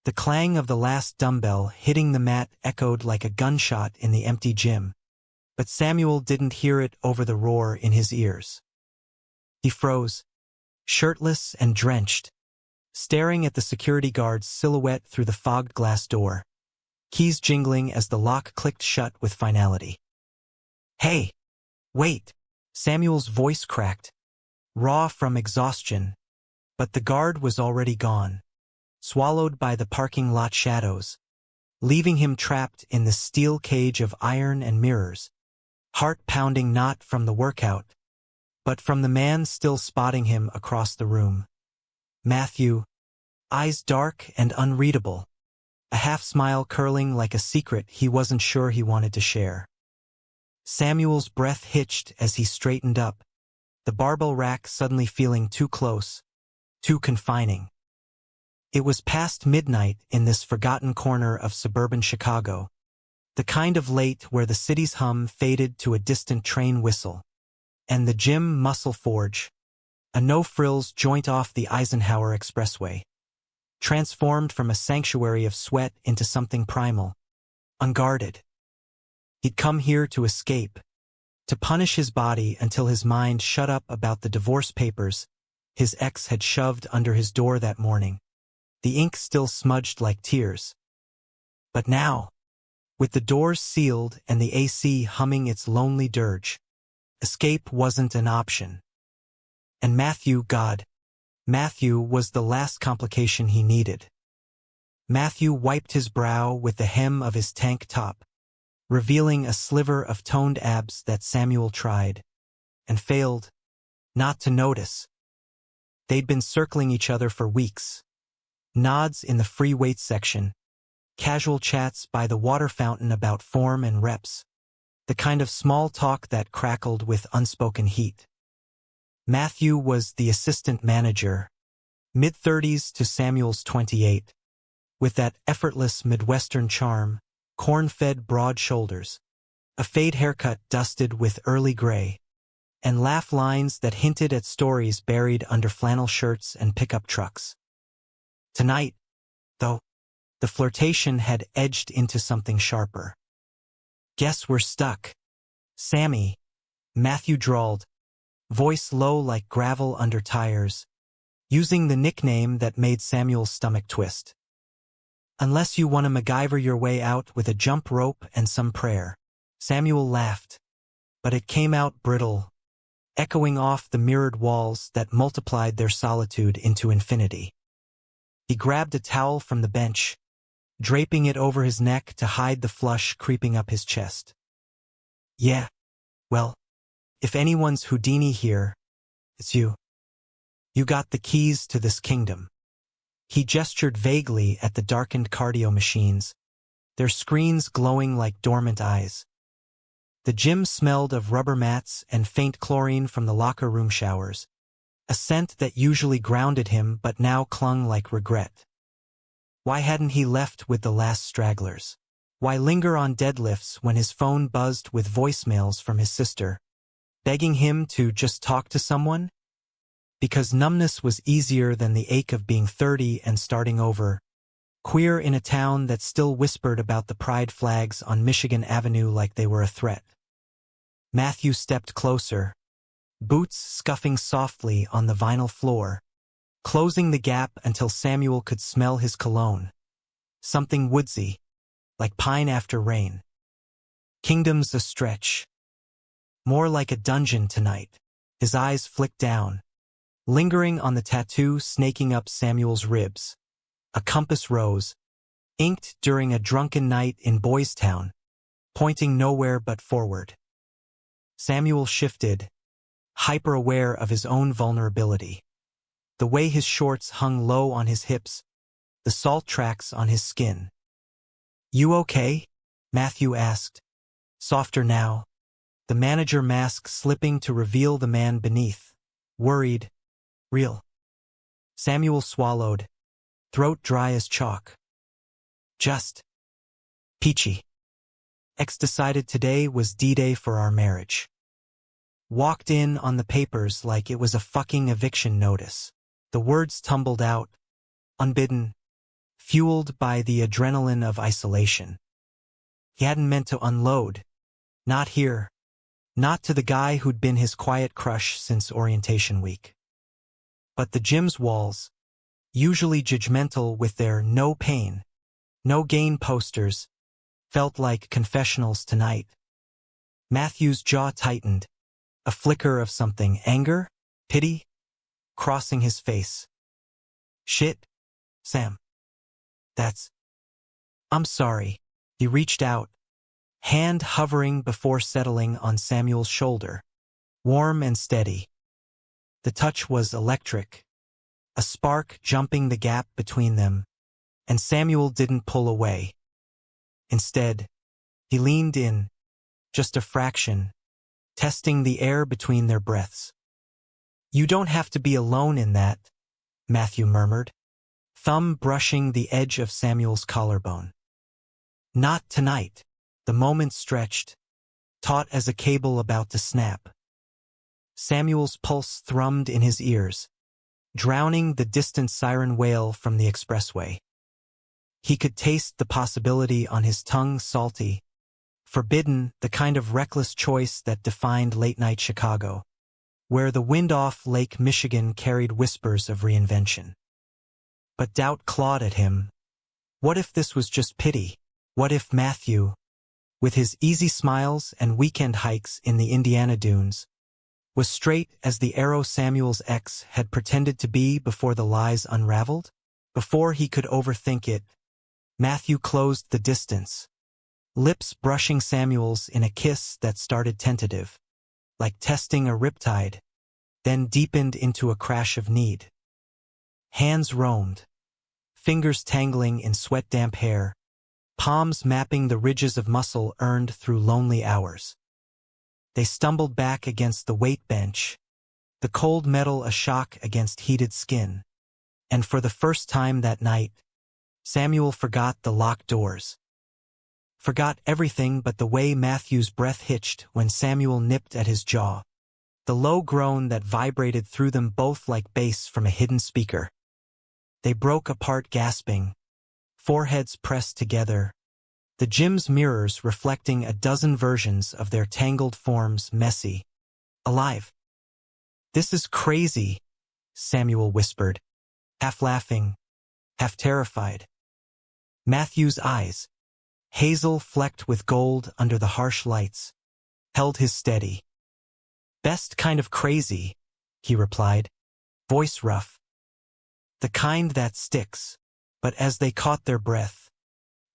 The clang of the last dumbbell hitting the mat echoed like a gunshot in the empty gym, but Samuel didn't hear it over the roar in his ears. He froze, shirtless and drenched, staring at the security guard's silhouette through the fogged glass door, keys jingling as the lock clicked shut with finality. "Hey! Wait!" Samuel's voice cracked, raw from exhaustion, but the guard was already gone, swallowed by the parking lot shadows, leaving him trapped in the steel cage of iron and mirrors, heart pounding not from the workout, but from the man still spotting him across the room. Matthew, eyes dark and unreadable, a half-smile curling like a secret he wasn't sure he wanted to share. Samuel's breath hitched as he straightened up, the barbell rack suddenly feeling too close, too confining. It was past midnight in this forgotten corner of suburban Chicago, the kind of late where the city's hum faded to a distant train whistle, and the gym Muscle Forge, a no-frills joint off the Eisenhower Expressway, transformed from a sanctuary of sweat into something primal, unguarded. He'd come here to escape, to punish his body until his mind shut up about the divorce papers his ex had shoved under his door that morning, the ink still smudged like tears. But now, with the doors sealed and the AC humming its lonely dirge, escape wasn't an option. And Matthew was the last complication he needed. Matthew wiped his brow with the hem of his tank top, revealing a sliver of toned abs that Samuel tried, and failed, not to notice. They'd been circling each other for weeks. Nods in the free weights section, casual chats by the water fountain about form and reps, the kind of small talk that crackled with unspoken heat. Matthew was the assistant manager, mid-30s to Samuel's 28, with that effortless Midwestern charm, corn-fed broad shoulders, a fade haircut dusted with early gray, and laugh lines that hinted at stories buried under flannel shirts and pickup trucks. Tonight, though, the flirtation had edged into something sharper. "Guess we're stuck, Sammy," Matthew drawled, voice low like gravel under tires, using the nickname that made Samuel's stomach twist. "Unless you want to MacGyver your way out with a jump rope and some prayer." Samuel laughed, but it came out brittle, echoing off the mirrored walls that multiplied their solitude into infinity. He grabbed a towel from the bench, draping it over his neck to hide the flush creeping up his chest. "Yeah, well, if anyone's Houdini here, it's you. You got the keys to this kingdom." He gestured vaguely at the darkened cardio machines, their screens glowing like dormant eyes. The gym smelled of rubber mats and faint chlorine from the locker room showers, a scent that usually grounded him but now clung like regret. Why hadn't he left with the last stragglers? Why linger on deadlifts when his phone buzzed with voicemails from his sister, begging him to just talk to someone? Because numbness was easier than the ache of being 30 and starting over, queer in a town that still whispered about the pride flags on Michigan Avenue like they were a threat. Matthew stepped closer, boots scuffing softly on the vinyl floor, closing the gap until Samuel could smell his cologne. Something woodsy, like pine after rain. Kingdom's a stretch. More like a dungeon tonight. His eyes flicked down, lingering on the tattoo snaking up Samuel's ribs. A compass rose, inked during a drunken night in Boys Town, pointing nowhere but forward. Samuel shifted, hyper-aware of his own vulnerability. The way his shorts hung low on his hips, the salt tracks on his skin. "You okay?" Matthew asked, softer now, the manager mask slipping to reveal the man beneath, worried, real. Samuel swallowed, throat dry as chalk. "Just peachy. Ex decided today was D-Day for our marriage. Walked in on the papers like it was a fucking eviction notice." The words tumbled out, unbidden, fueled by the adrenaline of isolation. He hadn't meant to unload. Not here. Not to the guy who'd been his quiet crush since orientation week. But the gym's walls, usually judgmental with their no pain, no gain posters, felt like confessionals tonight. Matthew's jaw tightened, a flicker of something, anger, pity, crossing his face. Shit, Sam. I'm sorry. He reached out, hand hovering before settling on Samuel's shoulder, warm and steady. The touch was electric, a spark jumping the gap between them, and Samuel didn't pull away. Instead, he leaned in, just a fraction, testing the air between their breaths. You don't have to be alone in that, Matthew murmured, thumb brushing the edge of Samuel's collarbone. Not tonight. The moment stretched, taut as a cable about to snap. Samuel's pulse thrummed in his ears, drowning the distant siren wail from the expressway. He could taste the possibility on his tongue, salty, forbidden, the kind of reckless choice that defined late-night Chicago, where the wind off Lake Michigan carried whispers of reinvention. But doubt clawed at him. What if this was just pity? What if Matthew, with his easy smiles and weekend hikes in the Indiana dunes, was straight as the arrow Samuel's ex had pretended to be before the lies unraveled? Before he could overthink it, Matthew closed the distance, lips brushing Samuel's in a kiss that started tentative, like testing a riptide, then deepened into a crash of need. Hands roamed, fingers tangling in sweat-damp hair, palms mapping the ridges of muscle earned through lonely hours. They stumbled back against the weight bench, the cold metal a shock against heated skin, and for the first time that night, Samuel forgot the locked doors. Forgot everything but the way Matthew's breath hitched when Samuel nipped at his jaw, the low groan that vibrated through them both like bass from a hidden speaker. They broke apart gasping, foreheads pressed together, the gym's mirrors reflecting a dozen versions of their tangled forms, messy, alive. This is crazy, Samuel whispered, half laughing, half terrified. Matthew's eyes, hazel flecked with gold under the harsh lights, held his steady. Best kind of crazy, he replied, voice rough. The kind that sticks. But as they caught their breath,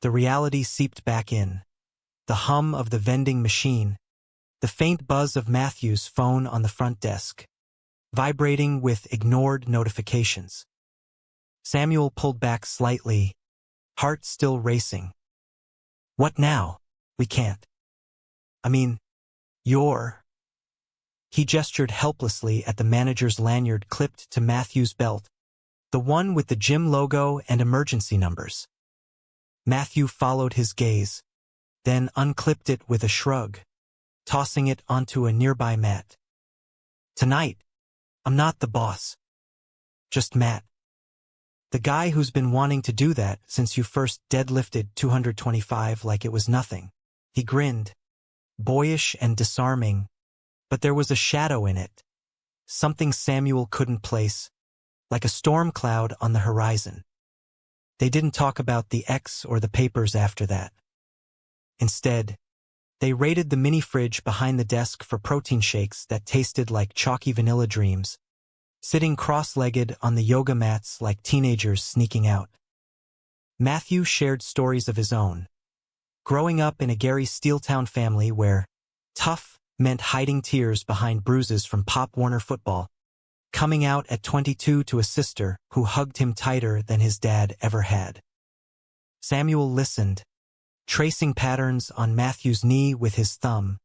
the reality seeped back in. The hum of the vending machine, the faint buzz of Matthew's phone on the front desk, vibrating with ignored notifications. Samuel pulled back slightly, heart still racing. What now? We can't. I mean, you're... He gestured helplessly at the manager's lanyard clipped to Matthew's belt, the one with the gym logo and emergency numbers. Matthew followed his gaze, then unclipped it with a shrug, tossing it onto a nearby mat. Tonight, I'm not the boss. Just Matt. The guy who's been wanting to do that since you first deadlifted 225 like it was nothing. He grinned, boyish and disarming, but there was a shadow in it, something Samuel couldn't place, like a storm cloud on the horizon. They didn't talk about the X or the papers after that. Instead, they raided the mini fridge behind the desk for protein shakes that tasted like chalky vanilla dreams, sitting cross-legged on the yoga mats like teenagers sneaking out. Matthew shared stories of his own, growing up in a Gary Steeltown family where tough meant hiding tears behind bruises from Pop Warner football, coming out at 22 to a sister who hugged him tighter than his dad ever had. Samuel listened, tracing patterns on Matthew's knee with his thumb,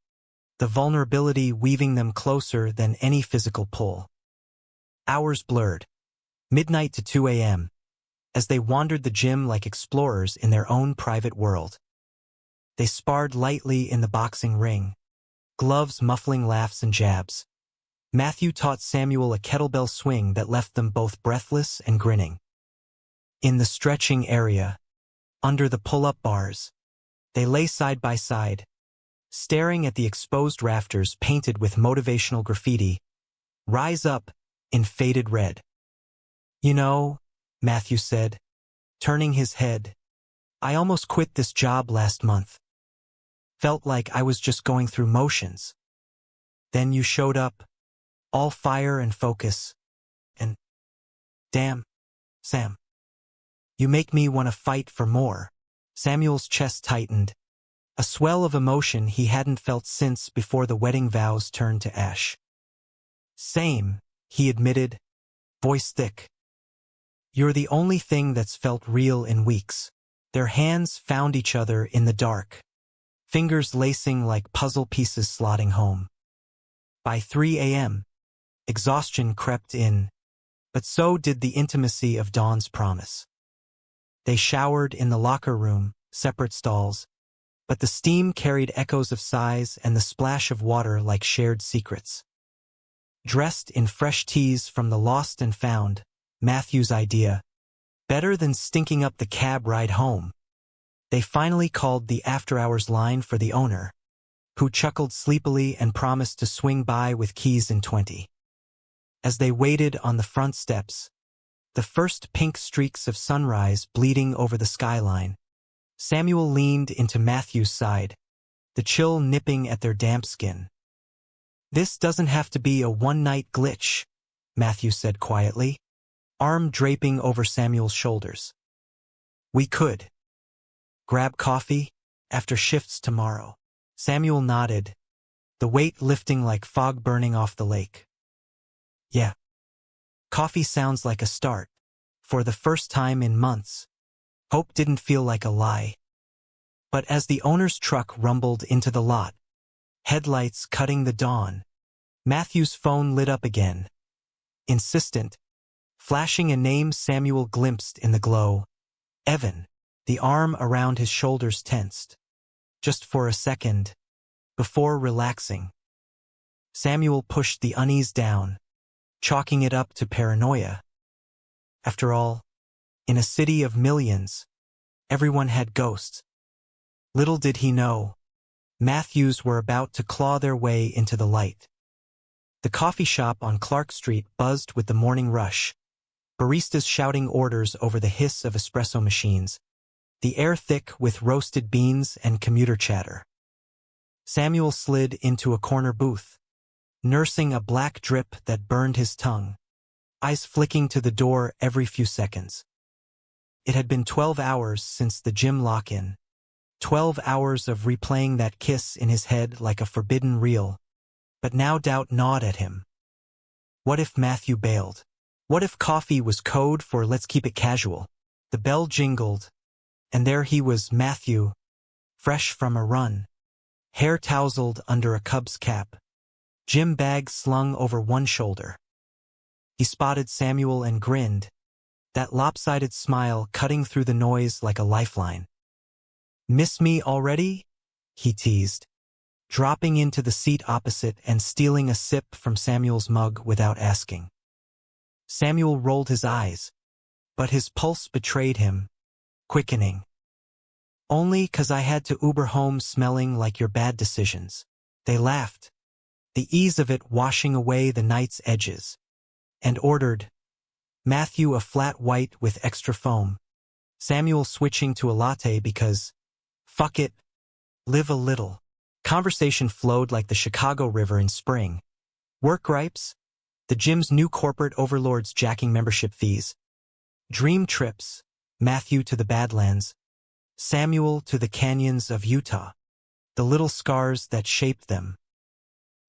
the vulnerability weaving them closer than any physical pull. Hours blurred, midnight to 2 a.m., as they wandered the gym like explorers in their own private world. They sparred lightly in the boxing ring, gloves muffling laughs and jabs. Matthew taught Samuel a kettlebell swing that left them both breathless and grinning. In the stretching area, under the pull-up bars, they lay side by side, staring at the exposed rafters painted with motivational graffiti, "Rise up," in faded red. "You know," Matthew said, turning his head, "I almost quit this job last month. Felt like I was just going through motions. Then you showed up, all fire and focus, and damn, Sam. You make me want to fight for more." Samuel's chest tightened, a swell of emotion he hadn't felt since before the wedding vows turned to ash. "Same," he admitted, voice thick. "You're the only thing that's felt real in weeks." Their hands found each other in the dark, fingers lacing like puzzle pieces slotting home. By 3 a.m., exhaustion crept in, but so did the intimacy of Dawn's promise. They showered in the locker room, separate stalls, but the steam carried echoes of sighs and the splash of water like shared secrets. Dressed in fresh teas from the Lost and Found, Matthew's idea, better than stinking up the cab ride home, they finally called the after-hours line for the owner, who chuckled sleepily and promised to swing by with keys in 20. As they waited on the front steps, the first pink streaks of sunrise bleeding over the skyline, Samuel leaned into Matthew's side, the chill nipping at their damp skin. "This doesn't have to be a one-night glitch," Matthew said quietly, arm draping over Samuel's shoulders. "We could grab coffee after shifts tomorrow." Samuel nodded, the weight lifting like fog burning off the lake. "Yeah. Coffee sounds like a start." For the first time in months, hope didn't feel like a lie. But as the owner's truck rumbled into the lot, headlights cutting the dawn, Matthew's phone lit up again. Insistent, flashing a name Samuel glimpsed in the glow. Evan. The arm around his shoulders tensed. Just for a second, before relaxing. Samuel pushed the unease down, chalking it up to paranoia. After all, in a city of millions, everyone had ghosts. Little did he know, Matthews were about to claw their way into the light. The coffee shop on Clark Street buzzed with the morning rush, baristas shouting orders over the hiss of espresso machines, the air thick with roasted beans and commuter chatter. Samuel slid into a corner booth, nursing a black drip that burned his tongue, eyes flicking to the door every few seconds. It had been 12 hours since the gym lock-in, 12 hours of replaying that kiss in his head like a forbidden reel, but now doubt gnawed at him. What if Matthew bailed? What if coffee was code for "let's keep it casual"? The bell jingled, and there he was, Matthew, fresh from a run, hair tousled under a Cubs cap, gym bag slung over one shoulder. He spotted Samuel and grinned, that lopsided smile cutting through the noise like a lifeline. "Miss me already?" he teased, dropping into the seat opposite and stealing a sip from Samuel's mug without asking. Samuel rolled his eyes, but his pulse betrayed him, quickening. "Only 'cause I had to Uber home smelling like your bad decisions." They laughed, the ease of it washing away the night's edges, and ordered, Matthew a flat white with extra foam, Samuel switching to a latte because, fuck it, live a little. Conversation flowed like the Chicago River in spring. Work gripes, the gym's new corporate overlords jacking membership fees, dream trips, Matthew to the Badlands, Samuel to the canyons of Utah, the little scars that shaped them.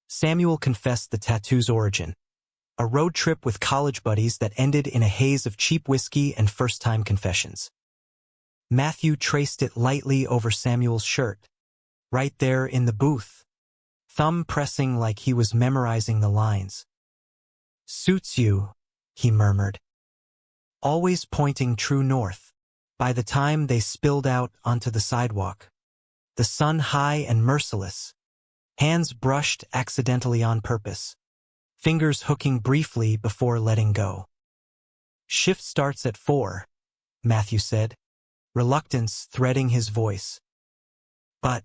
Samuel confessed the tattoo's origin, a road trip with college buddies that ended in a haze of cheap whiskey and first-time confessions. Matthew traced it lightly over Samuel's shirt, right there in the booth, thumb pressing like he was memorizing the lines. "Suits you," he murmured, always pointing true north. By the time they spilled out onto the sidewalk, the sun high and merciless, hands brushed accidentally on purpose, fingers hooking briefly before letting go. "Shift starts at 4, Matthew said, reluctance threading his voice. But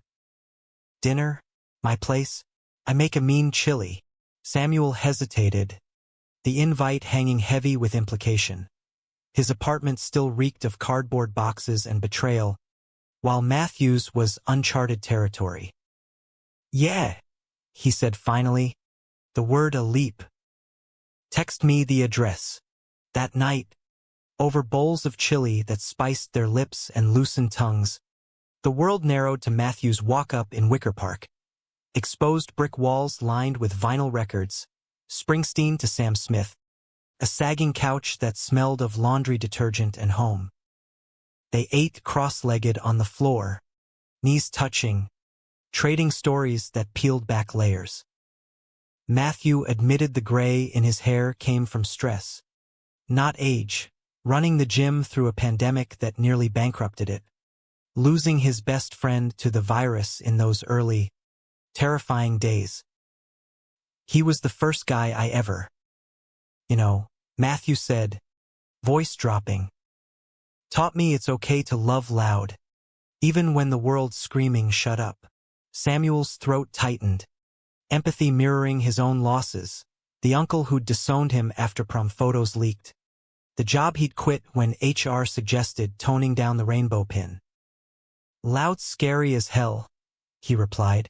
dinner? My place? I make a mean chili. Samuel hesitated, the invite hanging heavy with implication. His apartment still reeked of cardboard boxes and betrayal, while Matthew's was uncharted territory. Yeah, he said finally, the word a leap. Text me the address. That night, over bowls of chili that spiced their lips and loosened tongues, the world narrowed to Matthew's walk-up in Wicker Park. Exposed brick walls lined with vinyl records, Springsteen to Sam Smith, a sagging couch that smelled of laundry detergent and home. They ate cross-legged on the floor, knees touching, trading stories that peeled back layers. Matthew admitted the gray in his hair came from stress, not age, running the gym through a pandemic that nearly bankrupted it, losing his best friend to the virus in those early, terrifying days. He was the first guy I ever, Matthew said, voice dropping. Taught me it's okay to love loud, even when the world's screaming shut up. Samuel's throat tightened, empathy mirroring his own losses, the uncle who'd disowned him after prom photos leaked, the job he'd quit when HR suggested toning down the rainbow pin. Loud's scary as hell, he replied,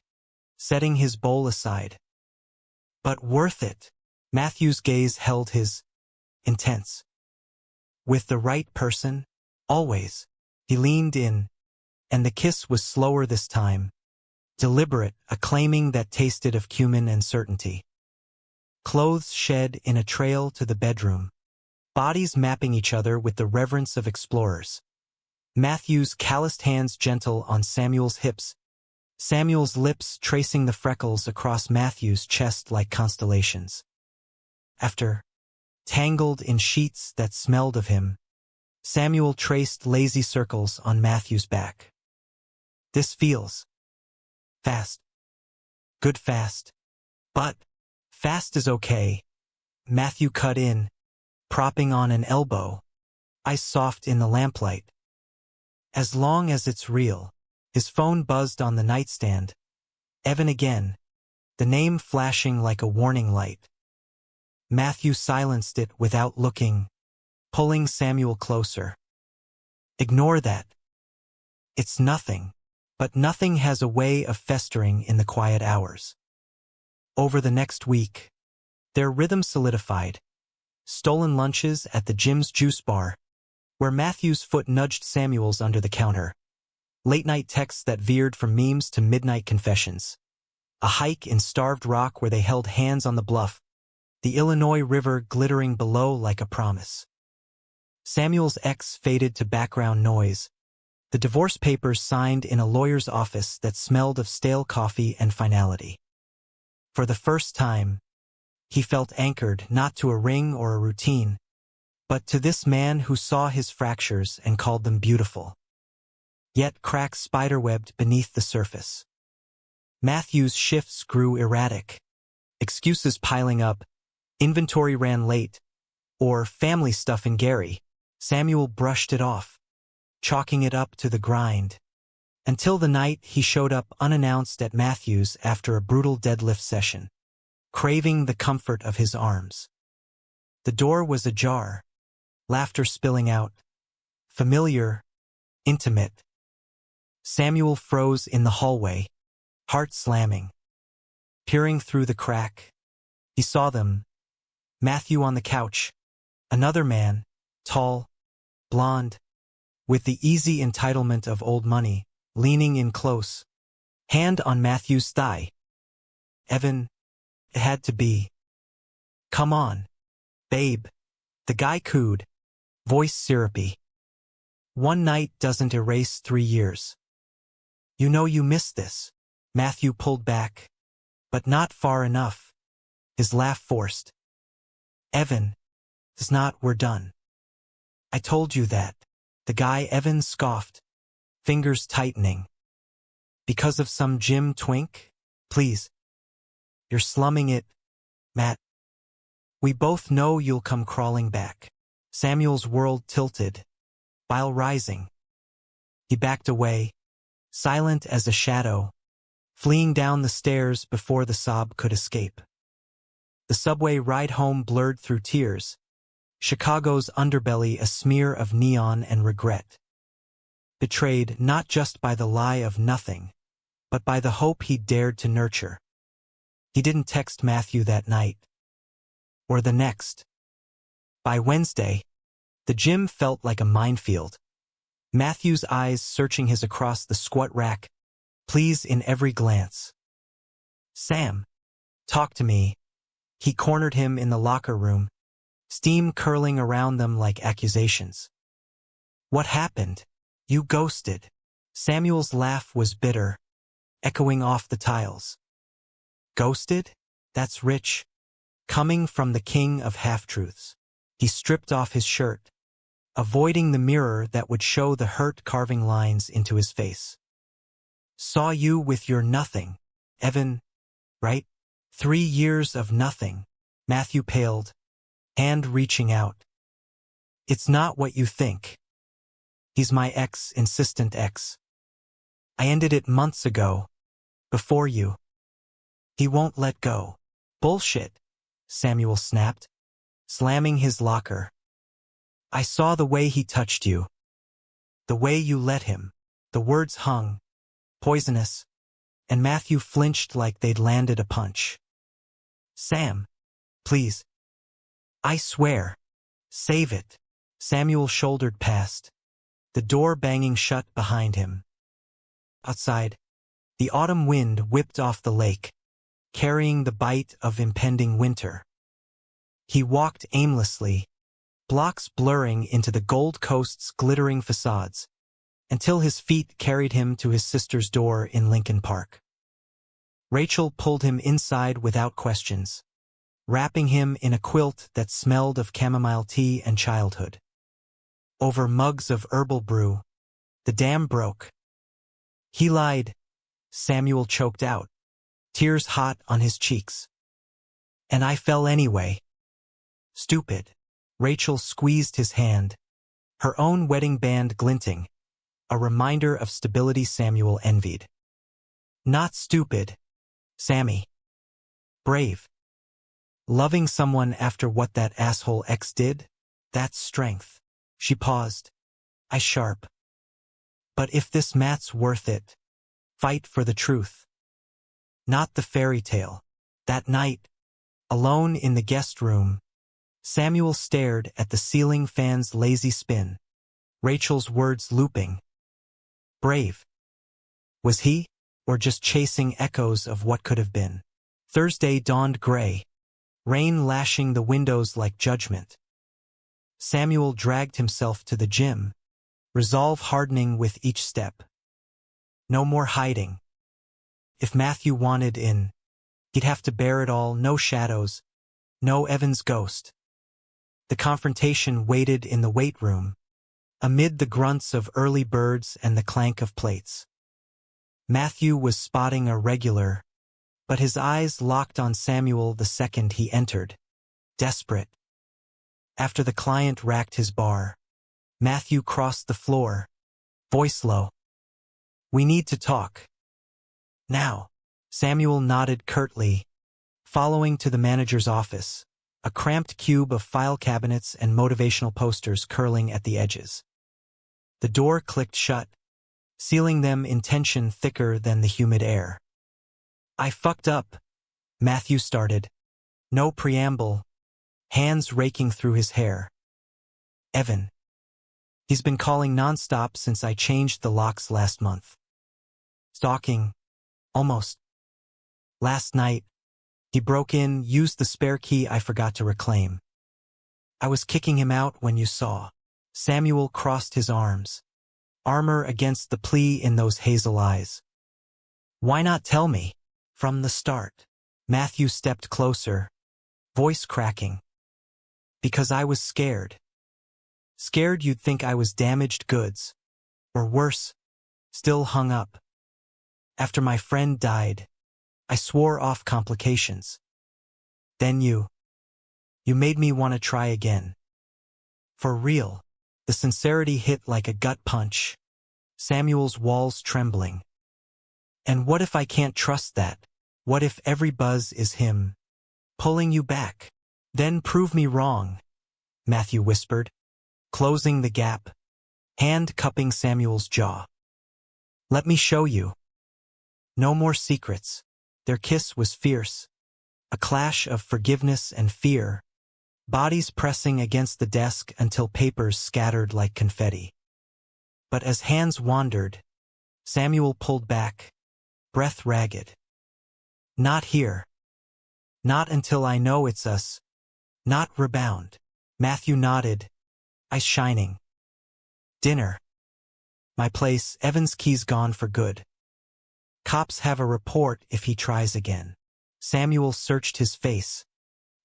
setting his bowl aside. But worth it. Matthew's gaze held his, intense. With the right person, always. He leaned in, and the kiss was slower this time, deliberate, a claiming that tasted of cumin and certainty. Clothes shed in a trail to the bedroom, bodies mapping each other with the reverence of explorers. Matthew's calloused hands gentle on Samuel's hips, Samuel's lips tracing the freckles across Matthew's chest like constellations. After, tangled in sheets that smelled of him, Samuel traced lazy circles on Matthew's back. This feels fast. Good fast. But fast is okay. Matthew cut in, propping on an elbow, ice soft in the lamplight. As long as it's real. His phone buzzed on the nightstand. Evan again, the name flashing like a warning light. Matthew silenced it without looking, pulling Samuel closer. Ignore that. It's nothing, but nothing has a way of festering in the quiet hours. Over the next week, their rhythm solidified. Stolen lunches at the gym's juice bar, where Matthew's foot nudged Samuel's under the counter. Late-night texts that veered from memes to midnight confessions. A hike in Starved Rock where they held hands on the bluff, the Illinois River glittering below like a promise. Samuel's ex faded to background noise, the divorce papers signed in a lawyer's office that smelled of stale coffee and finality. For the first time, he felt anchored not to a ring or a routine, but to this man who saw his fractures and called them beautiful. Yet cracks spiderwebbed beneath the surface. Matthew's shifts grew erratic. Excuses piling up, inventory ran late, or family stuff in Gary. Samuel brushed it off, chalking it up to the grind, until the night he showed up unannounced at Matthew's after a brutal deadlift session, craving the comfort of his arms. The door was ajar, laughter spilling out, familiar, intimate. Samuel froze in the hallway, heart slamming. Peering through the crack, he saw them. Matthew on the couch, another man, tall, blonde, with the easy entitlement of old money, leaning in close, hand on Matthew's thigh. Evan, it had to be. Come on, babe. The guy cooed, voice syrupy. One night doesn't erase 3 years. You know you missed this. Matthew pulled back, but not far enough. His laugh forced. Evan, it's not, we're done. I told you that. The guy Evan scoffed, fingers tightening. Because of some gym twink? Please. You're slumming it, Matt. We both know you'll come crawling back. Samuel's world tilted. bile rising. He backed away, silent as a shadow, fleeing down the stairs before the sob could escape. The subway ride home blurred through tears, Chicago's underbelly a smear of neon and regret. Betrayed not just by the lie of nothing, but by the hope he dared to nurture. He didn't text Matthew that night. Or the next. By Wednesday, the gym felt like a minefield. Matthew's eyes searching his across the squat rack, pleas in every glance. Sam, talk to me. He cornered him in the locker room, steam curling around them like accusations. What happened? You ghosted. Samuel's laugh was bitter, echoing off the tiles. Ghosted? That's rich. Coming from the king of half-truths. He stripped off his shirt, avoiding the mirror that would show the hurt carving lines into his face. Saw you with your nothing, Evan, right? 3 years of nothing. Matthew paled, hand reaching out. It's not what you think. He's my ex, insistent ex. I ended it months ago, before you. He won't let go. Bullshit, Samuel snapped, slamming his locker. I saw the way he touched you. The way you let him. The words hung, poisonous, and Matthew flinched like they'd landed a punch. Sam, please. I swear. Save it. Samuel shouldered past, the door banging shut behind him. Outside, the autumn wind whipped off the lake, carrying the bite of impending winter. He walked aimlessly, blocks blurring into the Gold Coast's glittering facades, until his feet carried him to his sister's door in Lincoln Park. Rachel pulled him inside without questions, wrapping him in a quilt that smelled of chamomile tea and childhood. Over mugs of herbal brew, the dam broke. He lied, Samuel choked out, tears hot on his cheeks. And I fell anyway. Stupid. Rachel squeezed his hand, her own wedding band glinting, a reminder of stability Samuel envied. Not stupid, Sammy. Brave. Loving someone after what that asshole ex did? That's strength. She paused, eyes sharp. But if this Matt's worth it, fight for the truth. Not the fairy tale. That night, alone in the guest room, Samuel stared at the ceiling fan's lazy spin, Rachel's words looping. Brave. Was he, or just chasing echoes of what could have been? Thursday dawned gray, rain lashing the windows like judgment. Samuel dragged himself to the gym, resolve hardening with each step. No more hiding. If Matthew wanted in, he'd have to bear it all, no shadows, no Evan's ghost. The confrontation waited in the weight room, amid the grunts of early birds and the clank of plates. Matthew was spotting a regular, but his eyes locked on Samuel the second he entered, desperate. After the client racked his bar, Matthew crossed the floor, voice low. We need to talk. Now. Samuel nodded curtly, following to the manager's office, a cramped cube of file cabinets and motivational posters curling at the edges. The door clicked shut, sealing them in tension thicker than the humid air. I fucked up, Matthew started. No preamble, hands raking through his hair. Evan. He's been calling nonstop since I changed the locks last month. Stalking. Almost. Last night, he broke in, used the spare key I forgot to reclaim. I was kicking him out when you saw. Samuel crossed his arms, armor against the plea in those hazel eyes. Why not tell me? From the start. Matthew stepped closer, voice cracking. Because I was scared. Scared you'd think I was damaged goods. Or worse, still hung up. After my friend died, I swore off complications. Then you made me want to try again. For real. The sincerity hit like a gut punch. Samuel's walls trembling. And what if I can't trust that? What if every buzz is him pulling you back? Then prove me wrong, Matthew whispered, closing the gap, hand cupping Samuel's jaw. Let me show you. No more secrets. Their kiss was fierce, a clash of forgiveness and fear, bodies pressing against the desk until papers scattered like confetti. But as hands wandered, Samuel pulled back, breath ragged. Not here. Not until I know it's us. Not rebound. Matthew nodded, eyes shining. Dinner. My place, Evan's key's gone for good. Cops have a report if he tries again. Samuel searched his face,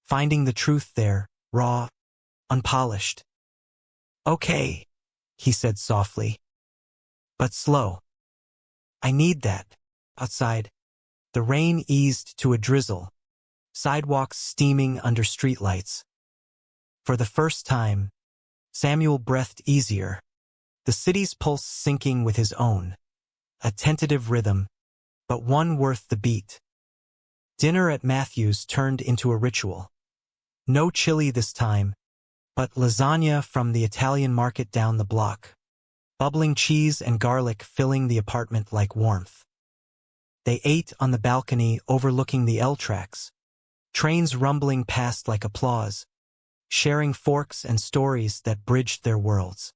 finding the truth there, raw, unpolished. Okay, he said softly. But slow. I need that. Outside, the rain eased to a drizzle, sidewalks steaming under streetlights. For the first time, Samuel breathed easier, the city's pulse syncing with his own. A tentative rhythm, but one worth the beat. Dinner at Matthew's turned into a ritual. No chili this time, but lasagna from the Italian market down the block. Bubbling cheese and garlic filling the apartment like warmth. They ate on the balcony overlooking the L tracks, trains rumbling past like applause, sharing forks and stories that bridged their worlds.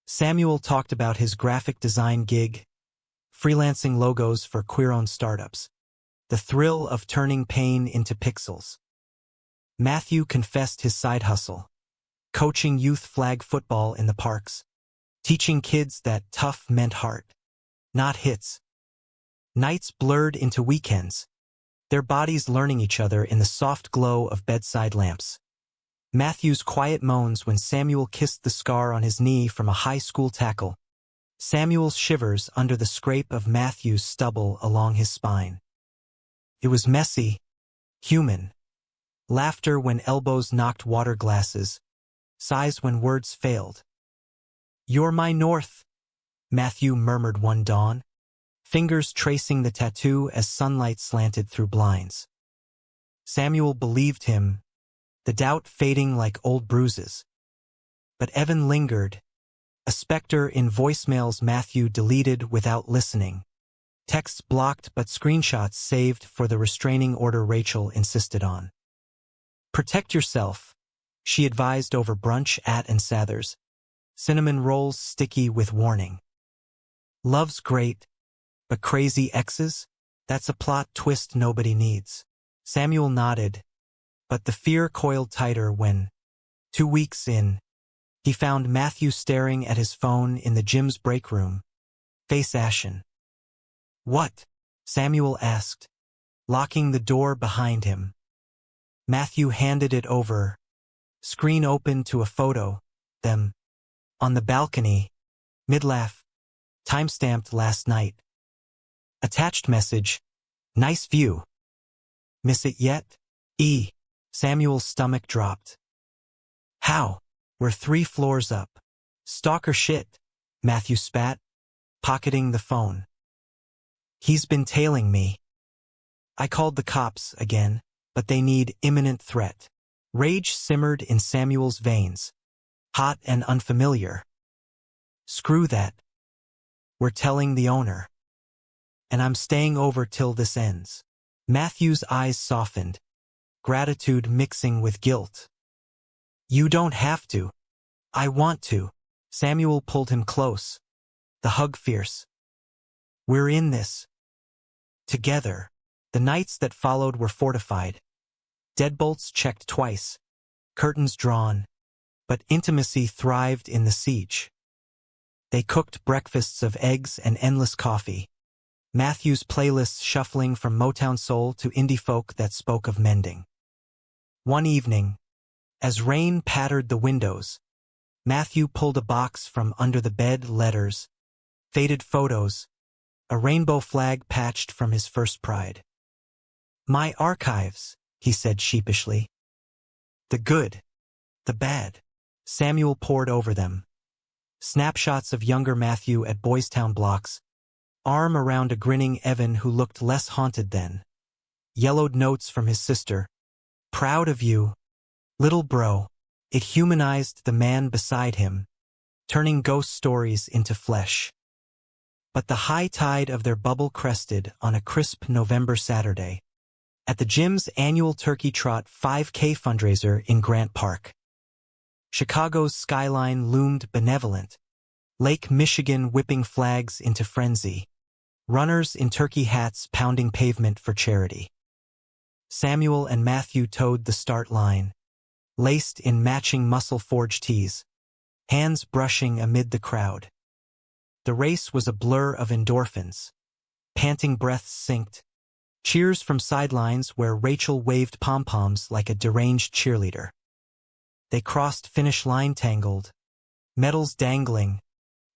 Samuel talked about his graphic design gig, freelancing logos for queer-owned startups, the thrill of turning pain into pixels. Matthew confessed his side hustle, coaching youth flag football in the parks, teaching kids that tough meant heart, not hits. Nights blurred into weekends, their bodies learning each other in the soft glow of bedside lamps. Matthew's quiet moans when Samuel kissed the scar on his knee from a high school tackle. Samuel's shivers under the scrape of Matthew's stubble along his spine. It was messy, human. Laughter when elbows knocked water glasses, sighs when words failed. You're my north, Matthew murmured one dawn, fingers tracing the tattoo as sunlight slanted through blinds. Samuel believed him, the doubt fading like old bruises. But Evan lingered, a specter in voicemails Matthew deleted without listening, texts blocked but screenshots saved for the restraining order Rachel insisted on. Protect yourself, she advised over brunch at and Sather's, cinnamon rolls sticky with warning. Love's great, but crazy exes? That's a plot twist nobody needs. Samuel nodded, but the fear coiled tighter when, 2 weeks in, he found Matthew staring at his phone in the gym's break room, face ashen. What? Samuel asked, locking the door behind him. Matthew handed it over, screen open to a photo, them, on the balcony, mid-laugh, timestamped last night. Attached message, nice view. Miss it yet? Samuel's stomach dropped. How? We're 3 floors up. Stalker shit, Matthew spat, pocketing the phone. He's been tailing me. I called the cops again, but they need imminent threat. Rage simmered in Samuel's veins, hot and unfamiliar. Screw that. We're telling the owner. And I'm staying over till this ends. Matthew's eyes softened, gratitude mixing with guilt. You don't have to. I want to. Samuel pulled him close, the hug fierce. We're in this. Together. The nights that followed were fortified. Deadbolts checked twice, curtains drawn, but intimacy thrived in the siege. They cooked breakfasts of eggs and endless coffee. Matthew's playlists shuffling from Motown soul to indie folk that spoke of mending. One evening, as rain pattered the windows, Matthew pulled a box from under the bed, letters, faded photos, a rainbow flag patched from his first pride. My archives, he said sheepishly. The good, the bad. Samuel pored over them, Snapshots of younger Matthew at Boys Town blocks, arm around a grinning Evan who looked less haunted then. Yellowed notes from his sister. Proud of you, little bro. It humanized the man beside him, turning ghost stories into flesh. But the high tide of their bubble crested on a crisp November Saturday at the gym's annual Turkey Trot 5K fundraiser in Grant Park. Chicago's skyline loomed benevolent, Lake Michigan whipping flags into frenzy, runners in turkey hats pounding pavement for charity. Samuel and Matthew towed the start line, laced in matching muscle-forged tees, hands brushing amid the crowd. The race was a blur of endorphins. Panting breaths synced. Cheers from sidelines where Rachel waved pom-poms like a deranged cheerleader. They crossed finish line tangled, medals dangling,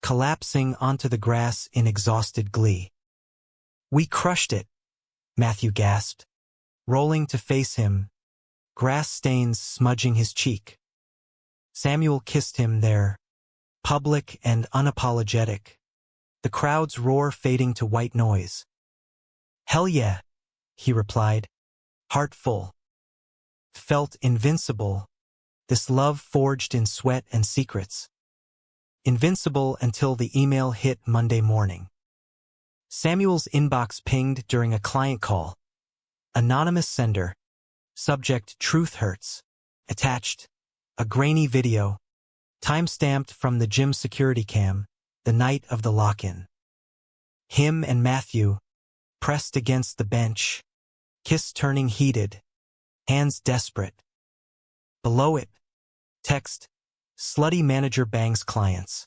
collapsing onto the grass in exhausted glee. We crushed it, Matthew gasped, rolling to face him, grass stains smudging his cheek. Samuel kissed him there, public and unapologetic, the crowd's roar fading to white noise. Hell yeah, he replied, heart full. Felt invincible, this love forged in sweat and secrets. Invincible until the email hit Monday morning. Samuel's inbox pinged during a client call. Anonymous sender. Subject truth hurts. Attached. A grainy video. Time-stamped from the gym security cam, the night of the lock-in. Him and Matthew, pressed against the bench, kiss turning heated, hands desperate. Below it, text, slutty manager bangs clients.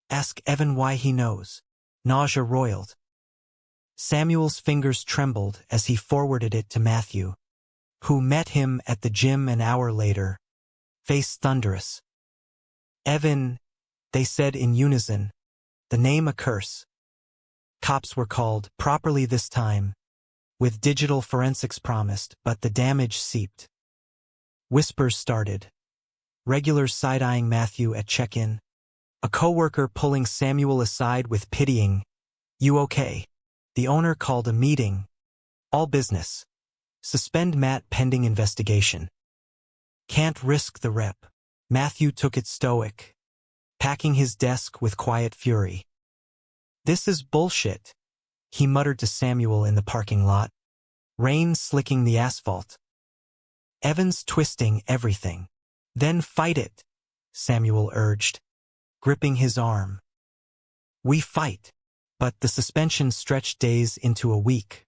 Ask Evan why he knows. Nausea roiled. Samuel's fingers trembled as he forwarded it to Matthew, who met him at the gym an hour later, face thunderous. Evan, they said in unison, the name a curse. Cops were called, properly this time, with digital forensics promised, but the damage seeped. Whispers started. Regulars side-eyeing Matthew at check-in. A coworker pulling Samuel aside with pitying, "You okay?" The owner called a meeting. All business. Suspend Matt pending investigation. Can't risk the rep. Matthew took it stoic, packing his desk with quiet fury. This is bullshit, he muttered to Samuel in the parking lot. Rain slicking the asphalt. Evan's twisting everything. Then fight it, Samuel urged, gripping his arm. We fight. But the suspension stretched days into a week.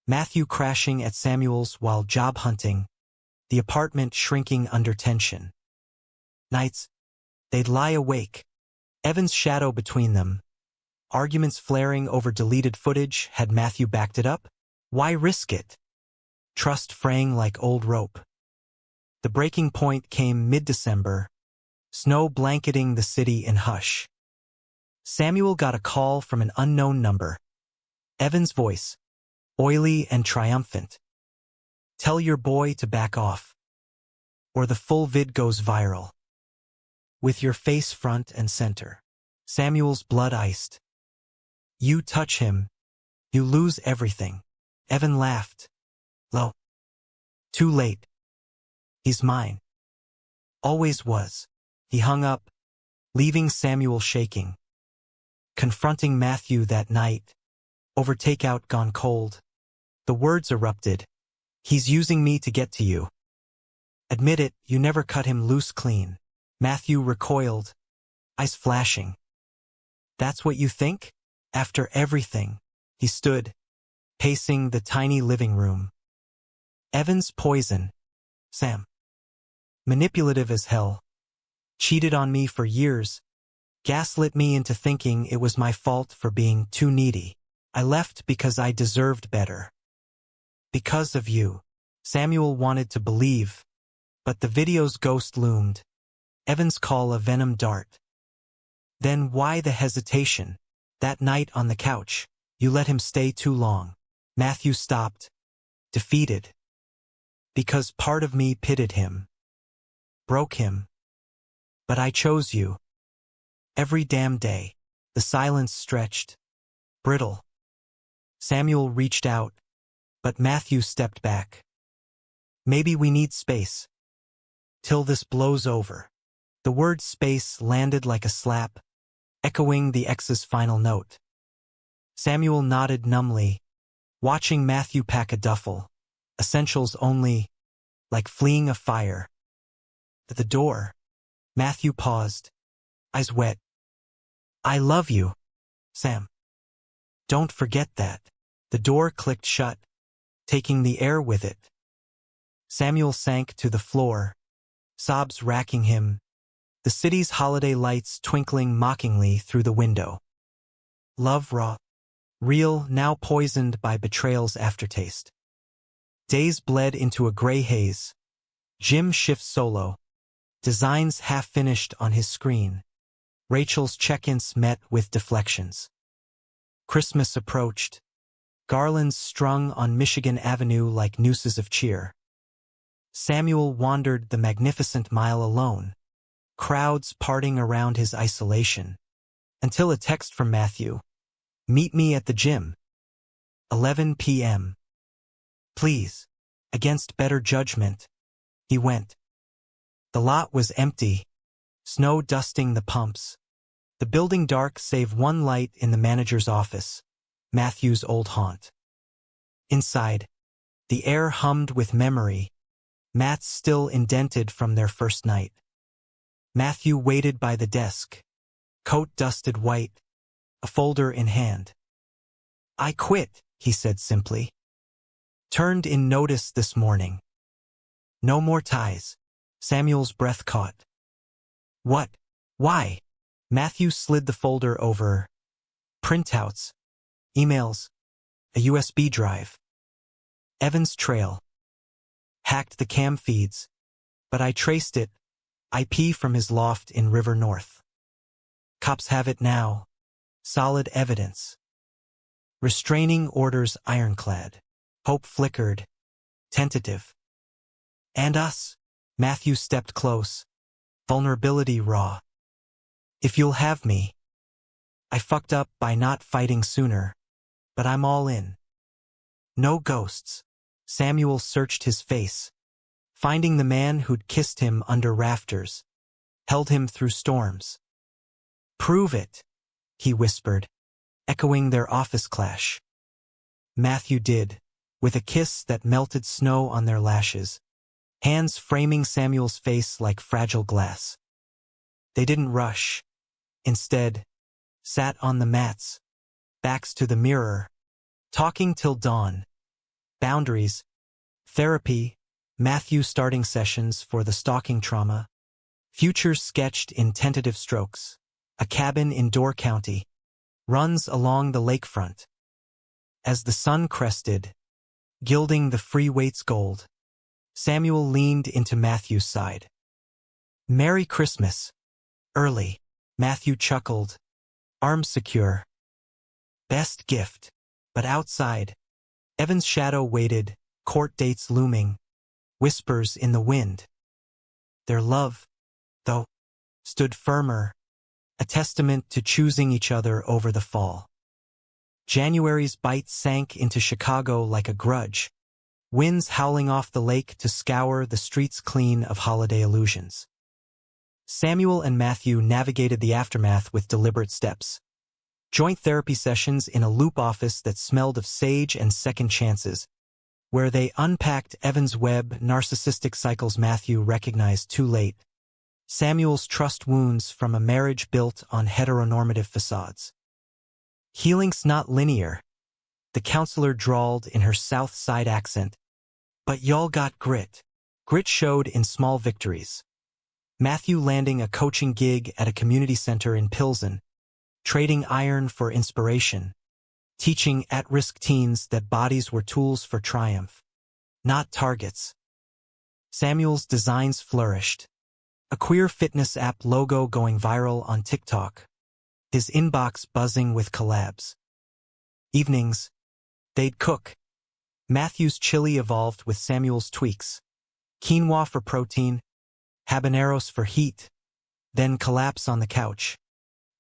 Matthew crashing at Samuel's while job hunting, the apartment shrinking under tension. Nights, they'd lie awake, Evan's shadow between them. Arguments flaring over deleted footage. Had Matthew backed it up? Why risk it? Trust fraying like old rope. The breaking point came mid-December, snow blanketing the city in hush. Samuel got a call from an unknown number. Evan's voice, oily and triumphant. Tell your boy to back off, or the full vid goes viral. With your face front and center. Samuel's blood iced. You touch him, you lose everything. Evan laughed. Low. Too late. He's mine. Always was. He hung up, leaving Samuel shaking. Confronting Matthew that night, over takeout gone cold. The words erupted. He's using me to get to you. Admit it, you never cut him loose clean. Matthew recoiled, eyes flashing. That's what you think? After everything, he stood, pacing the tiny living room. Evan's poison. Sam. Manipulative as hell. Cheated on me for years. Gaslit me into thinking it was my fault for being too needy. I left because I deserved better. Because of you. Samuel wanted to believe, but the video's ghost loomed. Evan's call a venom dart. Then why the hesitation? That night on the couch, you let him stay too long. Matthew stopped, defeated. Because part of me pitted him. Broke him. But I chose you. Every damn day. The silence stretched, brittle. Samuel reached out, but Matthew stepped back. Maybe we need space. Till this blows over. The word space landed like a slap, echoing the ex's final note. Samuel nodded numbly, watching Matthew pack a duffel, essentials only, like fleeing a fire. At the door, Matthew paused, eyes wet. I love you, Sam. Don't forget that. The door clicked shut, taking the air with it. Samuel sank to the floor, sobs racking him, the city's holiday lights twinkling mockingly through the window. Love raw, real, now poisoned by betrayal's aftertaste. Days bled into a gray haze. Jim shifts solo, designs half-finished on his screen. Rachel's check-ins met with deflections. Christmas approached, garlands strung on Michigan Avenue like nooses of cheer. Samuel wandered the magnificent mile alone, crowds parting around his isolation, until a text from Matthew. Meet me at the gym. 11 p.m. Please. Against better judgment, he went. The lot was empty, snow dusting the pumps. The building dark save one light in the manager's office, Matthew's old haunt. Inside, the air hummed with memory, mats still indented from their first night. Matthew waited by the desk, coat dusted white, a folder in hand. I quit, he said simply. Turned in notice this morning. No more ties. Samuel's breath caught. What? Why? Matthew slid the folder over. Printouts. Emails. A USB drive. Evans Trail. Hacked the cam feeds. But I traced it. IP from his loft in River North. Cops have it now. Solid evidence. Restraining orders ironclad. Hope flickered. Tentative. And us? Matthew stepped close. Vulnerability raw. If you'll have me. I fucked up by not fighting sooner. But I'm all in. No ghosts. Samuel searched his face, finding the man who'd kissed him under rafters, held him through storms. Prove it, he whispered, echoing their office clash. Matthew did, with a kiss that melted snow on their lashes, hands framing Samuel's face like fragile glass. They didn't rush. Instead, sat on the mats, backs to the mirror, talking till dawn. Boundaries, therapy, Matthew starting sessions for the stalking trauma, futures sketched in tentative strokes, a cabin in Door County, runs along the lakefront. As the sun crested, gilding the free weights gold, Samuel leaned into Matthew's side. Merry Christmas. Early. Matthew chuckled, arms secure. Best gift. But outside, Evan's shadow waited, court dates looming, whispers in the wind. Their love, though, stood firmer, a testament to choosing each other over the fall. January's bite sank into Chicago like a grudge, winds howling off the lake to scour the streets clean of holiday illusions. Samuel and Matthew navigated the aftermath with deliberate steps. Joint therapy sessions in a loop office that smelled of sage and second chances, where they unpacked Evan's web narcissistic cycles Matthew recognized too late, Samuel's trust wounds from a marriage built on heteronormative facades. Healing's not linear, the counselor drawled in her South Side accent, but y'all got grit. Grit showed in small victories. Matthew landing a coaching gig at a community center in Pilsen, trading iron for inspiration, teaching at-risk teens that bodies were tools for triumph, not targets. Samuel's designs flourished, a queer fitness app logo going viral on TikTok, his inbox buzzing with collabs. Evenings, they'd cook. Matthew's chili evolved with Samuel's tweaks. Quinoa for protein, habaneros for heat, then collapse on the couch.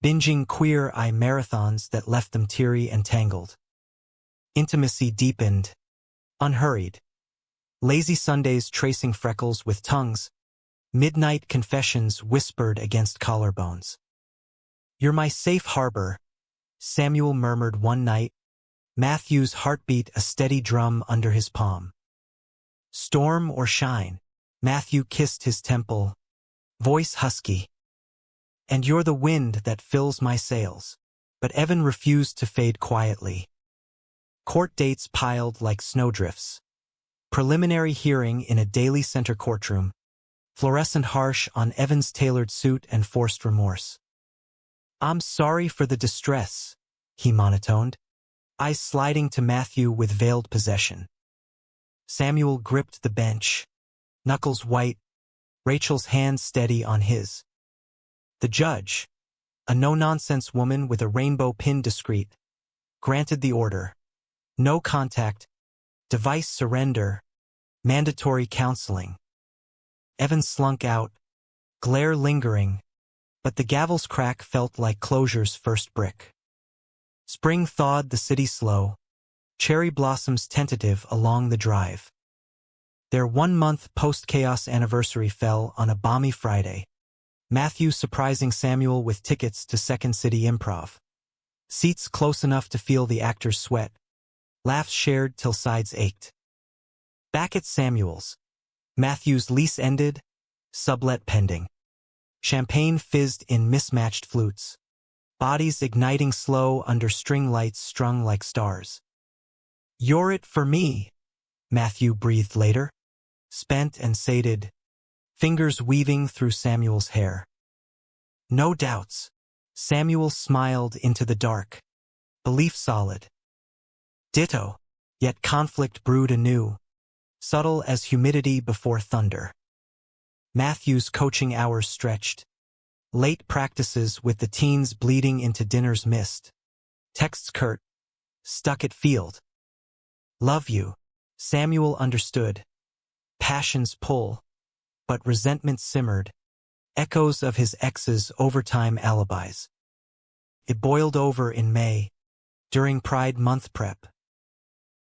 binging Queer Eye marathons that left them teary and tangled. Intimacy deepened, unhurried. Lazy Sundays tracing freckles with tongues, midnight confessions whispered against collarbones. "You're my safe harbor," Samuel murmured one night, Matthew's heartbeat a steady drum under his palm. "Storm or shine," Matthew kissed his temple, voice husky. "And you're the wind that fills my sails." But Evan refused to fade quietly. Court dates piled like snowdrifts. Preliminary hearing in a Daily Center courtroom, fluorescent harsh on Evan's tailored suit and forced remorse. "I'm sorry for the distress," he monotoned, eyes sliding to Matthew with veiled possession. Samuel gripped the bench, knuckles white, Rachel's hand steady on his. The judge, a no-nonsense woman with a rainbow pin discreet, granted the order. No contact, device surrender, mandatory counseling. Evan slunk out, glare lingering, but the gavel's crack felt like closure's first brick. Spring thawed the city slow, cherry blossoms tentative along the drive. Their 1-month post-chaos anniversary fell on a balmy Friday, Matthew surprising Samuel with tickets to Second City Improv. Seats close enough to feel the actor's sweat, laughs shared till sides ached. Back at Samuel's, Matthew's lease ended, sublet pending. Champagne fizzed in mismatched flutes, bodies igniting slow under string lights strung like stars. "You're it for me," Matthew breathed later, spent and sated, fingers weaving through Samuel's hair. "No doubts." Samuel smiled into the dark, belief solid. Ditto, yet conflict brewed anew, subtle as humidity before thunder. Matthew's coaching hours stretched. Late practices with the teens bleeding into dinner's mist. Texts curt, stuck at field. "Love you," Samuel understood. Passion's pull, but resentment simmered. Echoes of his ex's overtime alibis. It boiled over in May, during Pride Month prep.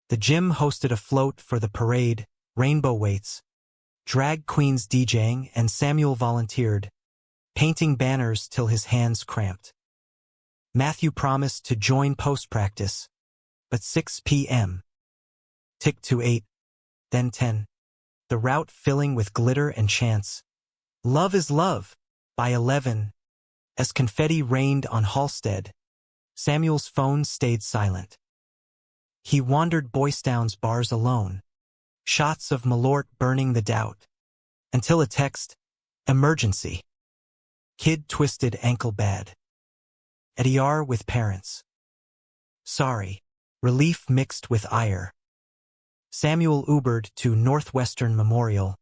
The gym hosted a float for the parade, rainbow weights, drag queens DJing, and Samuel volunteered, painting banners till his hands cramped. Matthew promised to join post-practice, but 6 p.m. ticked to 8, then 10, the route filling with glitter and chants. "Love is love." By 11, as confetti rained on Halstead, Samuel's phone stayed silent. He wandered Boystown's bars alone, shots of Malort burning the doubt, until a text, "Emergency. Kid twisted ankle bad. At ER with parents." Sorry, relief mixed with ire. Samuel Ubered to Northwestern Memorial,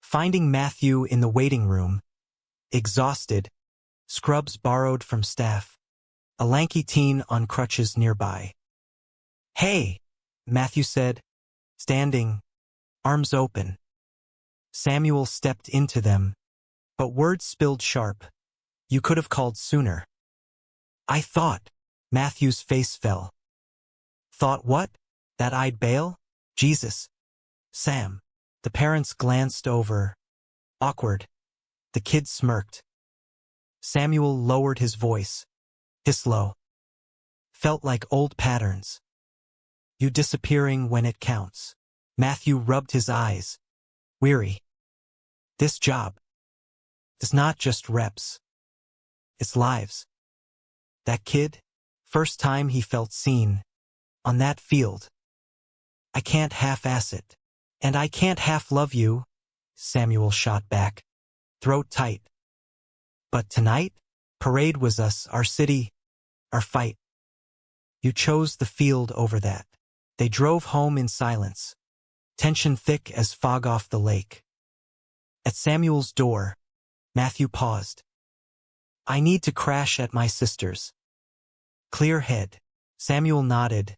finding Matthew in the waiting room, exhausted, scrubs borrowed from staff, a lanky teen on crutches nearby. "Hey," Matthew said, standing, arms open. Samuel stepped into them, but words spilled sharp. "You could have called sooner." "I thought," Matthew's face fell. "Thought what? That I'd bail? Jesus." "Sam." The parents glanced over. Awkward. The kid smirked. Samuel lowered his voice. Hiss low. Felt like old patterns. "You disappearing when it counts." Matthew rubbed his eyes, weary. This job is not just reps. It's lives. That kid, first time he felt seen, on that field. "I can't half-ass it. And I can't half-love you," Samuel shot back, throat tight. "But tonight, parade was us, our city, our fight. You chose the field over that." They drove home in silence, tension thick as fog off the lake. At Samuel's door, Matthew paused. "I need to crash at my sister's." Clear head. Samuel nodded,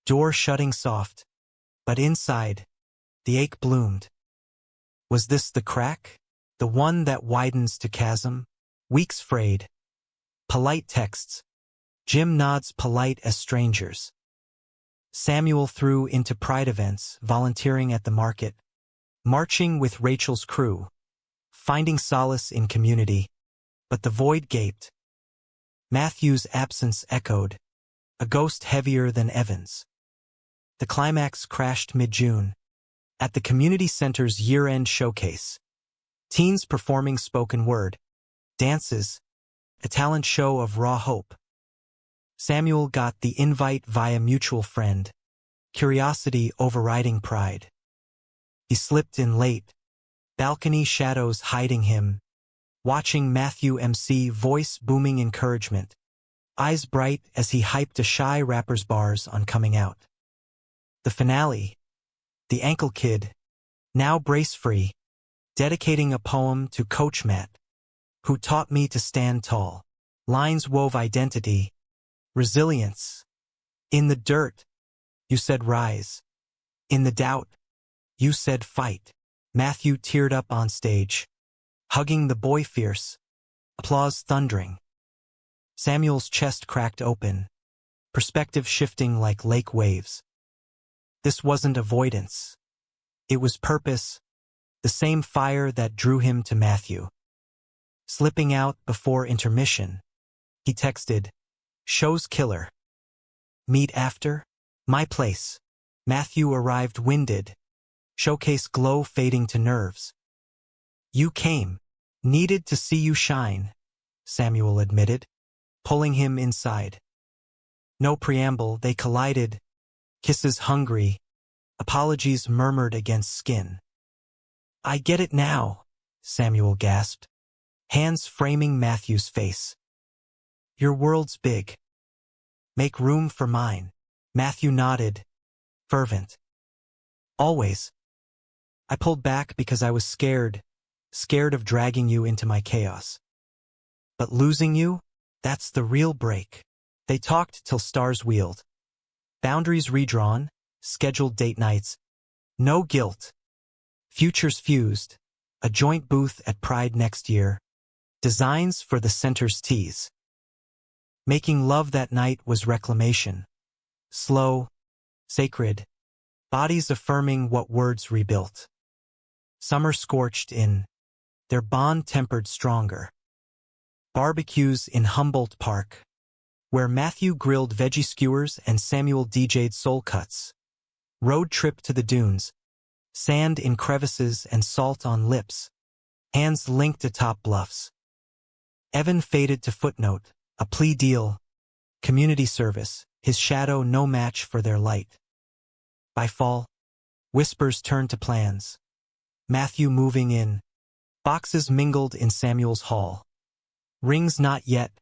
door shutting soft, but inside, the ache bloomed. Was this the crack? The one that widens to chasm? Weeks frayed. Polite texts. Jim nods polite as strangers. Samuel threw into pride events, volunteering at the market, marching with Rachel's crew, finding solace in community. But the void gaped. Matthew's absence echoed, a ghost heavier than Evan's. The climax crashed mid-June, at the community center's year-end showcase. Teens performing spoken word, dances, a talent show of raw hope. Samuel got the invite via mutual friend, curiosity overriding pride. He slipped in late, balcony shadows hiding him, watching Matthew MC, voice booming encouragement, eyes bright as he hyped a shy rapper's bars on coming out. The finale, the ankle kid, now brace-free, dedicating a poem to Coach Matt, who taught me to stand tall. Lines wove identity, resilience. In the dirt, you said rise. In the doubt, you said fight. Matthew teared up on stage, hugging the boy fierce, applause thundering. Samuel's chest cracked open, perspective shifting like lake waves. This wasn't avoidance. It was purpose, the same fire that drew him to Matthew. Slipping out before intermission, he texted, "Show's killer. Meet after? My place." Matthew arrived winded, showcase glow fading to nerves. "You came. Needed to see you shine," Samuel admitted, pulling him inside. No preamble, they collided, kisses hungry, apologies murmured against skin. "I get it now," Samuel gasped, hands framing Matthew's face. "Your world's big. Make room for mine." Matthew nodded, fervent. "Always." "I pulled back because I was scared of dragging you into my chaos. But losing you, that's the real break." They talked till stars wheeled. Boundaries redrawn, scheduled date nights. No guilt. Futures fused. A joint booth at Pride next year. Designs for the center's tees. Making love that night was reclamation. Slow, sacred, bodies affirming what words rebuilt. Summer scorched in, their bond tempered stronger. Barbecues in Humboldt Park, where Matthew grilled veggie skewers and Samuel DJ'd soul cuts. Road trip to the dunes, sand in crevices and salt on lips, hands linked atop bluffs. Evan faded to footnote, a plea deal, community service, his shadow no match for their light. By fall, whispers turned to plans. Matthew moving in, boxes mingled in Samuel's hall. Rings not yet,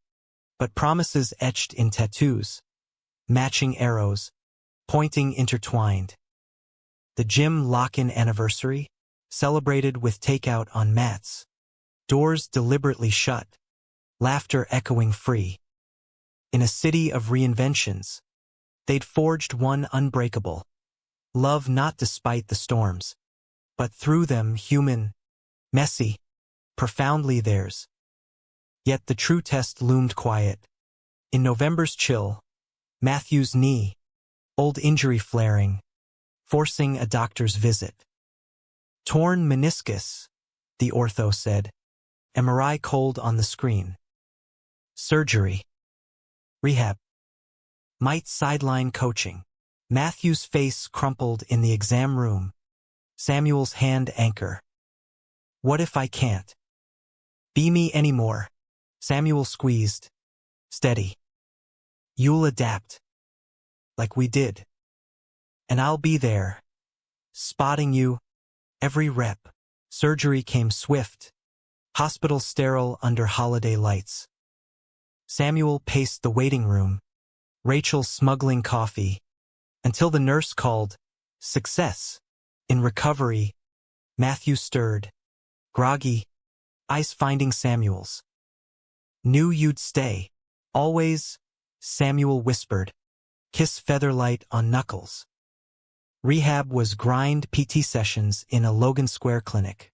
but promises etched in tattoos, matching arrows, pointing intertwined. The gym lock-in anniversary, celebrated with takeout on mats, doors deliberately shut, laughter echoing free. In a city of reinventions, they'd forged one unbreakable. Love not despite the storms, but through them human, messy, profoundly theirs. Yet the true test loomed quiet. In November's chill, Matthew's knee, old injury flaring, forcing a doctor's visit. Torn meniscus, the ortho said. MRI cold on the screen. Surgery. Rehab. Might sideline coaching. Matthew's face crumpled in the exam room. Samuel's hand anchor. What if I can't be me anymore? Samuel squeezed. Steady. You'll adapt. Like we did. And I'll be there. Spotting you. Every rep. Surgery came swift. Hospital sterile under holiday lights. Samuel paced the waiting room. Rachel smuggling coffee. Until the nurse called. Success. In recovery. Matthew stirred. Groggy. Eyes finding Samuel's. Knew you'd stay. Always, Samuel whispered. Kiss featherlight on knuckles. Rehab was grind PT sessions in a Logan Square clinic.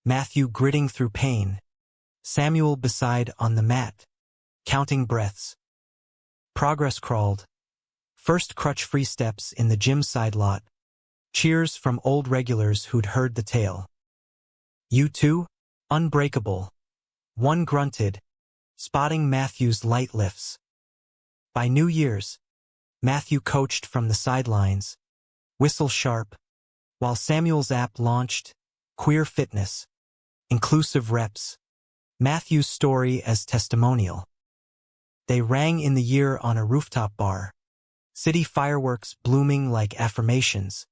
Matthew gritting through pain. Samuel beside on the mat. counting breaths. Progress crawled. First crutch-free steps in the gym side lot. Cheers from old regulars who'd heard the tale. You too? Unbreakable. One grunted, spotting Matthew's light lifts. By New Year's, Matthew coached from the sidelines, whistle sharp, while Samuel's app launched, Queer Fitness, inclusive reps, Matthew's story as testimonial. They rang in the year on a rooftop bar, city fireworks blooming like affirmations,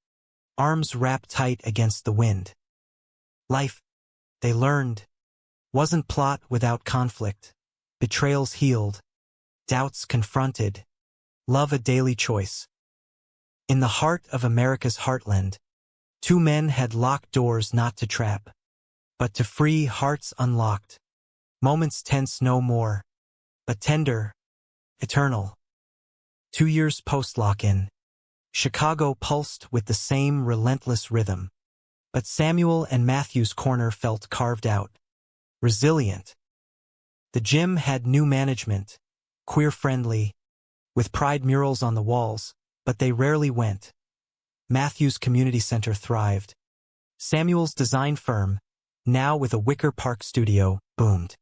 arms wrapped tight against the wind. Life, they learned, wasn't plot without conflict, betrayals healed, doubts confronted, love a daily choice. In the heart of America's heartland, two men had locked doors not to trap, but to free hearts unlocked. Moments tense no more, but tender, eternal. 2 years post-lock-in, Chicago pulsed with the same relentless rhythm, but Samuel and Matthew's corner felt carved out, resilient. The gym had new management, queer-friendly, with pride murals on the walls, but they rarely went. Matthew's community center thrived. Samuel's design firm, now with a Wicker Park studio, boomed.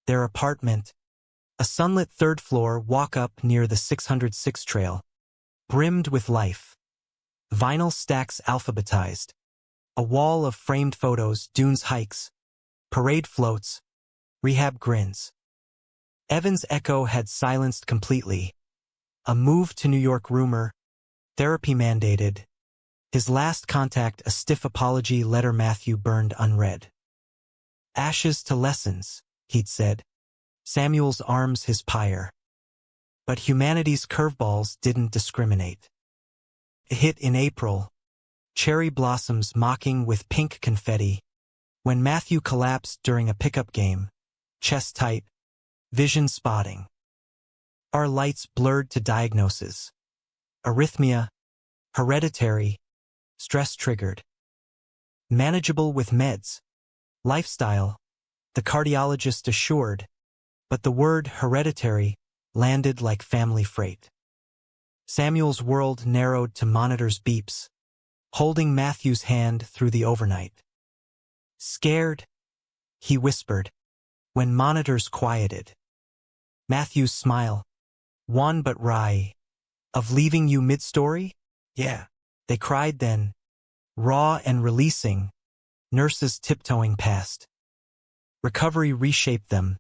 Their apartment, a sunlit third floor walk-up near the 606 trail, brimmed with life. Vinyl stacks alphabetized. A wall of framed photos, dunes hikes, parade floats, rehab grins. Evan's echo had silenced completely. A move to New York rumor, therapy mandated. His last contact a stiff apology letter Matthew burned unread. Ashes to lessons, he'd said. Samuel's arms his pyre. But humanity's curveballs didn't discriminate. It hit in April, cherry blossoms mocking with pink confetti, when Matthew collapsed during a pickup game, chest tight, vision spotting. Our lights blurred to diagnosis. Arrhythmia, hereditary, stress triggered. Manageable with meds. Lifestyle, the cardiologist assured, but the word hereditary landed like family freight. Samuel's world narrowed to monitor's beeps, holding Matthew's hand through the overnight. Scared? He whispered, when monitors quieted. Matthew's smile, wan but wry. Of leaving you mid-story? Yeah. They cried then, raw and releasing, nurses tiptoeing past. Recovery reshaped them.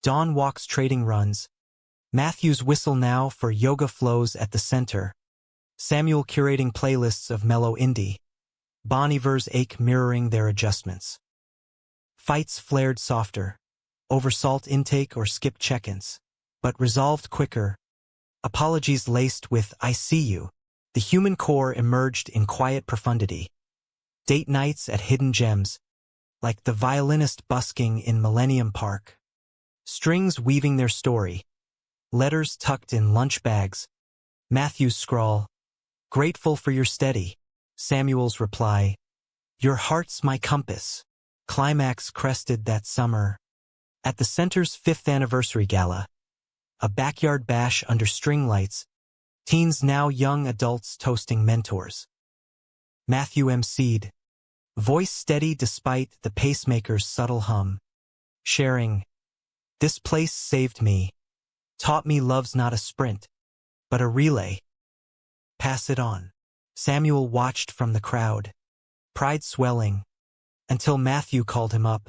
Dawn walks trading runs. Matthew's whistle now for yoga flows at the center. Samuel curating playlists of mellow indie. Bon Iver's ache mirroring their adjustments. Fights flared softer. Over salt intake or skip check-ins. But resolved quicker. Apologies laced with I see you. The human core emerged in quiet profundity. Date nights at hidden gems. Like the violinist busking in Millennium Park. Strings weaving their story. Letters tucked in lunch bags. Matthew's scrawl. Grateful for your steady. Samuel's reply. Your heart's my compass. Climax crested that summer. At the center's 5th anniversary gala. A backyard bash under string lights. Teens now young adults toasting mentors. Matthew emceed. Voice steady despite the pacemaker's subtle hum. Sharing. This place saved me. Taught me love's not a sprint, but a relay. Pass it on. Samuel watched from the crowd. Pride swelling. Until Matthew called him up.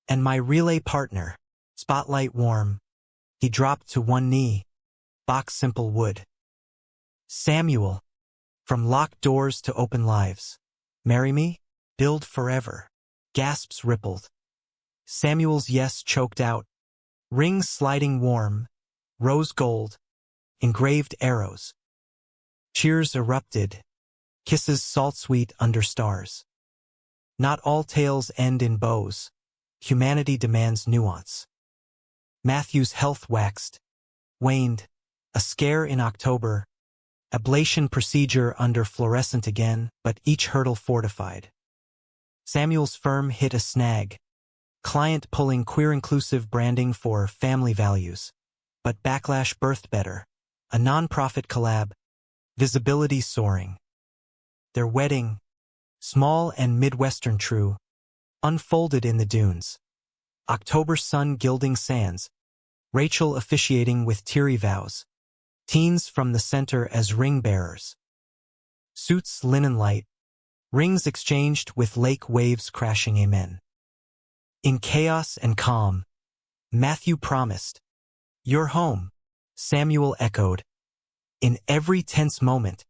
And my relay partner. Spotlight warm. He dropped to one knee. Box simple wood. Samuel. From locked doors to open lives. Marry me? Build forever. Gasps rippled. Samuel's yes choked out. Rings sliding warm. Rose gold. Engraved arrows. Cheers erupted. Kisses salt-sweet under stars. Not all tales end in bows. Humanity demands nuance. Matthew's health waxed. Waned. A scare in October. Ablation procedure under fluorescent again, but each hurdle fortified. Samuel's firm hit a snag. Client pulling queer-inclusive branding for family values. But backlash birthed better. A non-profit collab. Visibility soaring. Their wedding, small and Midwestern true, unfolded in the dunes. October sun gilding sands. Rachel officiating with teary vows. Teens from the center as ring bearers. Suits linen light. Rings exchanged with lake waves crashing amen. In chaos and calm, Matthew promised. You're home, Samuel echoed. In every tense moment,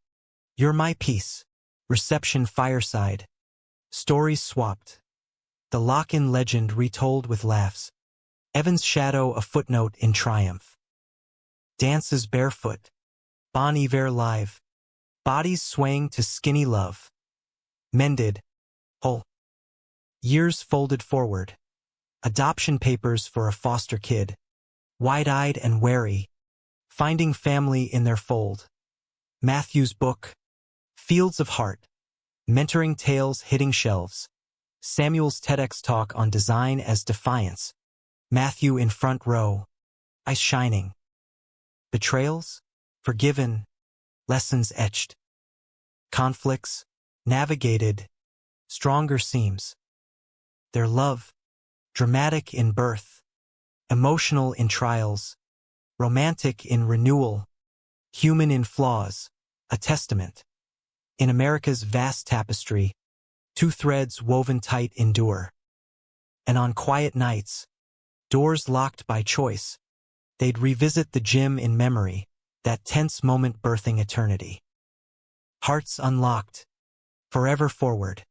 you're my peace. Reception fireside. Stories swapped. The lock-in legend retold with laughs. Evan's shadow a footnote in triumph. Dances barefoot. Bon Iver live. Bodies swaying to skinny love. Mended. Whole. Years folded forward. Adoption papers for a foster kid. Wide-eyed and wary. Finding family in their fold. Matthew's book. Fields of Heart. Mentoring tales hitting shelves. Samuel's TEDx talk on design as defiance. Matthew in front row. Eyes shining. Betrayals? Forgiven. Lessons etched. Conflicts? Navigated. Stronger seams. Their love? Dramatic in birth. Emotional in trials. Romantic in renewal. Human in flaws. A testament. In America's vast tapestry, two threads woven tight endure. And on quiet nights, doors locked by choice, they'd revisit the gym in memory, that tense moment birthing eternity. Hearts unlocked, forever forward.